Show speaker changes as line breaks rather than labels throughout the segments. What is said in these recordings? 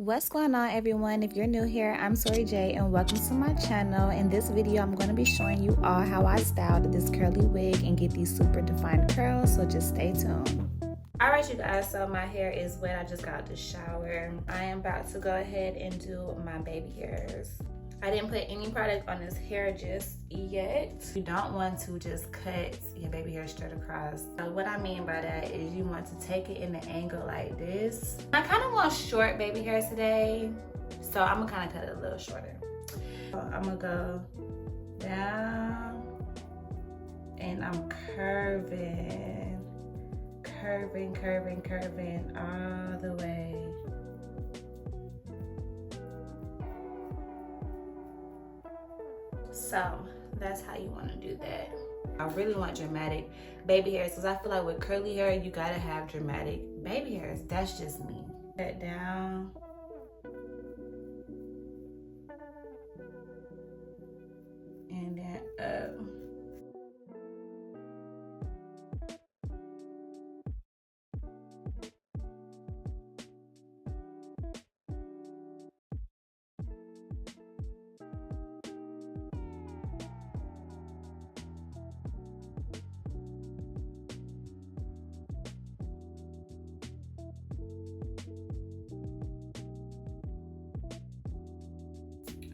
What's going on, everyone? If you're new here, I'm ToriJae and welcome to my channel. In this video, I'm going to be showing you all how I styled this curly wig and get these super defined curls, so just stay tuned. Alright, you guys, so my hair is wet. I just got out the shower. I am about to go ahead and do my baby hairs. I didn't put any product on this hair just yet. You don't want to just cut your baby hair straight across. So what I mean by that is you want to take it in an angle like this. I kind of want short baby hair today, so I'm gonna kind of cut it a little shorter. So I'm gonna go down and I'm curving all the way. So that's how you want to do that. I really want dramatic baby hairs because I feel like with curly hair you gotta have dramatic baby hairs. That's just me. That down. And then up.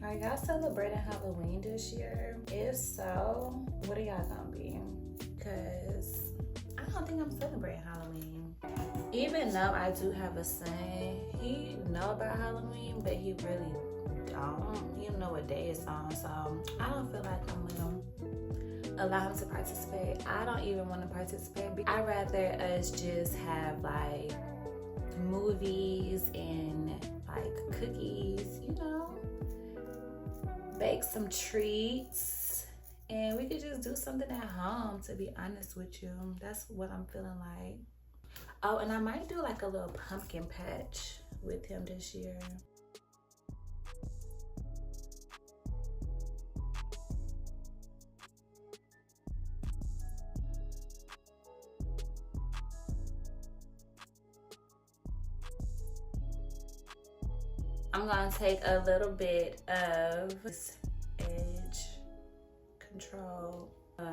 Are y'all celebrating Halloween this year? If so, what are y'all gonna be? Because I don't think I'm celebrating Halloween. Even though I do have a son, he know about Halloween, but he really don't. He don't know what day it's on, so I don't feel like I'm gonna allow him to participate. I don't even want to participate. I'd rather us just have like movies and like cookies, you know? Bake some treats and we could just do something at home, to be honest with you. That's what I'm feeling like. Oh, and I might do like a little pumpkin patch with him this year. I'm gonna take a little bit of this edge control, put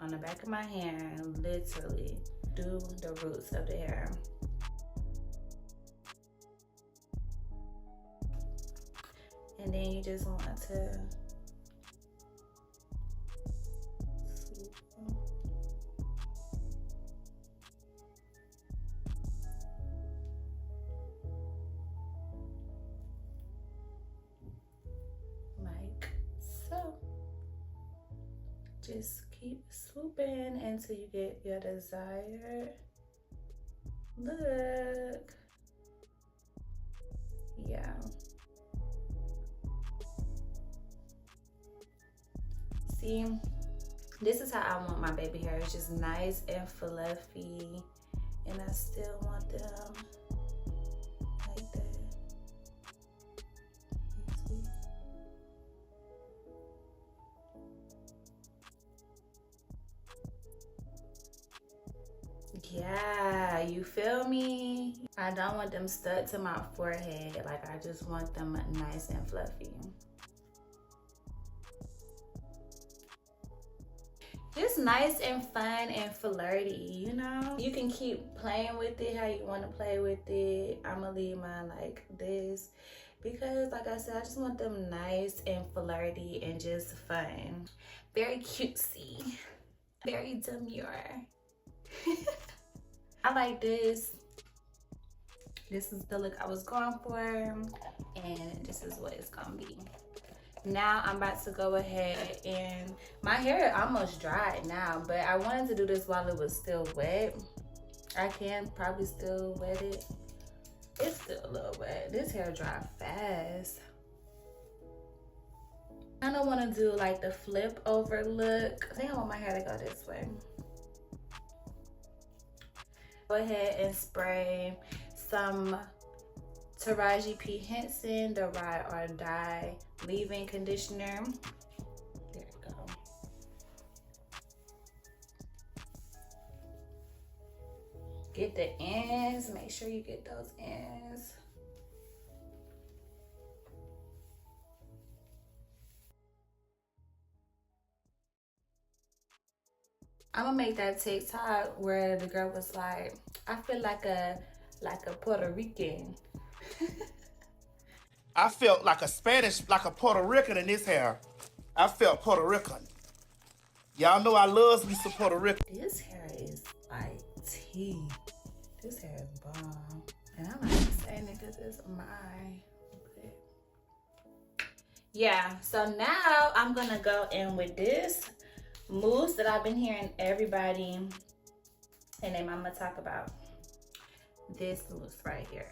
on the back of my hair and literally do the roots of the hair. And then you just want to swoop them. Just keep swooping until you get your desired look. Yeah. See, this is how I want my baby hair. It's just nice and fluffy, and I still want them like that. Yeah, you feel me? I don't want them stuck to my forehead. Like, I just want them nice and fluffy. Just nice and fun and flirty, you know? You can keep playing with it how you want to play with it. I'm gonna leave mine like this because, like I said, I just want them nice and flirty and just fun. Very cutesy, very demure. I like this. This is the look I was going for, and this is what it's gonna be. Now I'm about to go ahead, and my hair almost dried now, but I wanted to do this while it was still wet. I can probably still wet it. It's still a little wet. This hair dry fast. I don't want to do like the flip over look. I think I want my hair to go this way. Go ahead and spray some ToriJae P. Henson, the Ride or Die leave-in conditioner. There we go. Get the ends, make sure you get those ends. I'm gonna make that TikTok where the girl was like, I feel like a Puerto Rican.
I felt like a Spanish, like a Puerto Rican in this hair. I felt Puerto Rican. Y'all know I love me some Puerto Rican.
This hair is like tea. This hair is bomb. And I'm not saying it because it's mine. But yeah, so now I'm gonna go in with this mousse that I've been hearing everybody, and then I'm gonna talk about this mousse right here.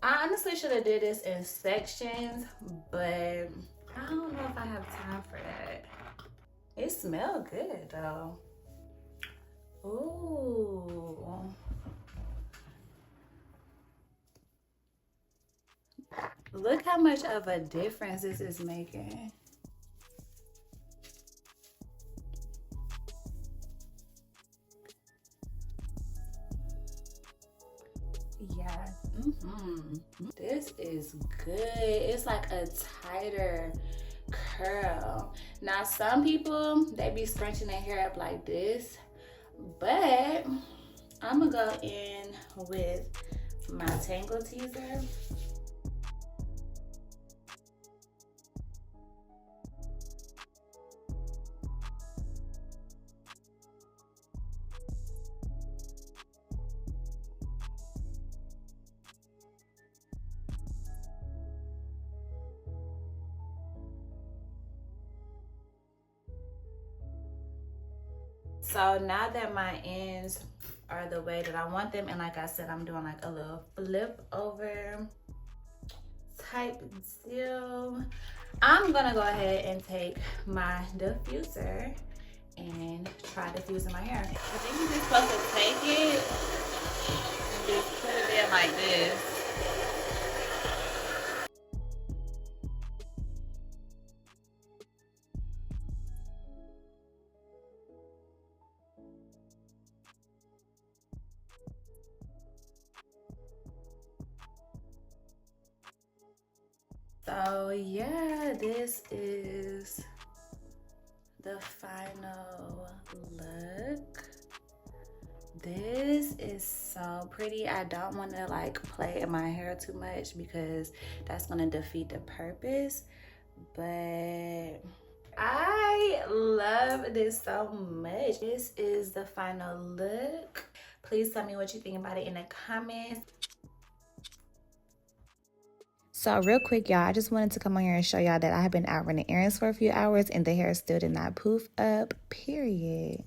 I honestly should have did this in sections, but I don't know if I have time for that. It smells good though. Ooh. Look how much of a difference this is making. Yeah. This is good. It's like a tighter curl. Now some people, they be scrunching their hair up like this, but I'm gonna go in with my Tangle Teaser. So now that my ends are the way that I want them, and like I said, I'm doing like a little flip over type deal, I'm gonna go ahead and take my diffuser and try diffusing my hair. I think you're just supposed to take it and just put it in like this. So yeah, this is the final look. This is so pretty. I don't want to like play in my hair too much because that's going to defeat the purpose, but I love this so much. This is the final look. Please tell me what you think about it in the comments. So real quick, y'all, I just wanted to come on here and show y'all that I have been out running errands for a few hours and the hair still did not poof up, period.